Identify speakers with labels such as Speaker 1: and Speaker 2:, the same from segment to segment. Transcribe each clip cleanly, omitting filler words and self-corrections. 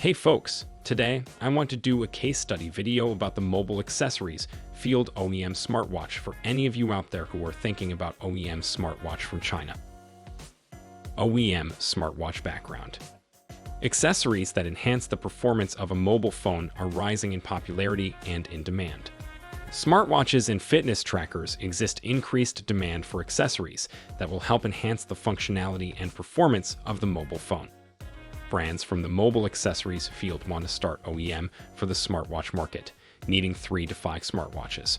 Speaker 1: Hey folks, today I want to do a case study video about the mobile accessories field OEM smartwatch for any of you out there who are thinking about OEM smartwatch from China. OEM smartwatch background. Accessories that enhance the performance of a mobile phone are rising in popularity and in demand. Smartwatches and fitness trackers exist increased demand for accessories that will help enhance the functionality and performance of the mobile phone. Brands from the mobile accessories field want to start OEM for the smartwatch market, needing 3 to 5 smartwatches.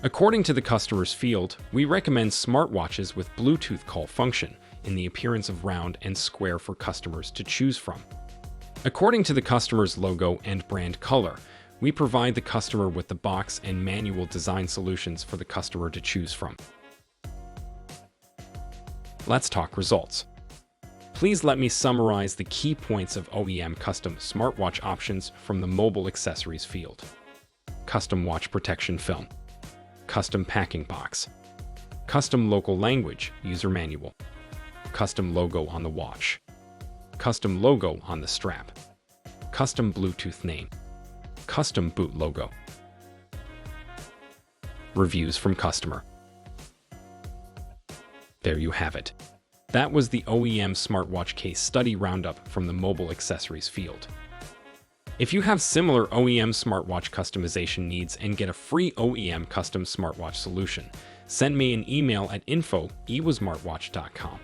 Speaker 1: According to the customer's field, we recommend smartwatches with Bluetooth call function in the appearance of round and square for customers to choose from. According to the customer's logo and brand color, we provide the customer with the box and manual design solutions for the customer to choose from. Let's talk results. Please let me summarize the key points of OEM custom smartwatch options from the mobile accessories field. Custom watch protection film. Custom packing box. Custom local language user manual. Custom logo on the watch. Custom logo on the strap. Custom Bluetooth name. Custom boot logo. Reviews from customer. There you have it. That was the OEM smartwatch case study roundup from the mobile accessories field. If you have similar OEM smartwatch customization needs and get a free OEM custom smartwatch solution, send me an email at info@smartwatch.com.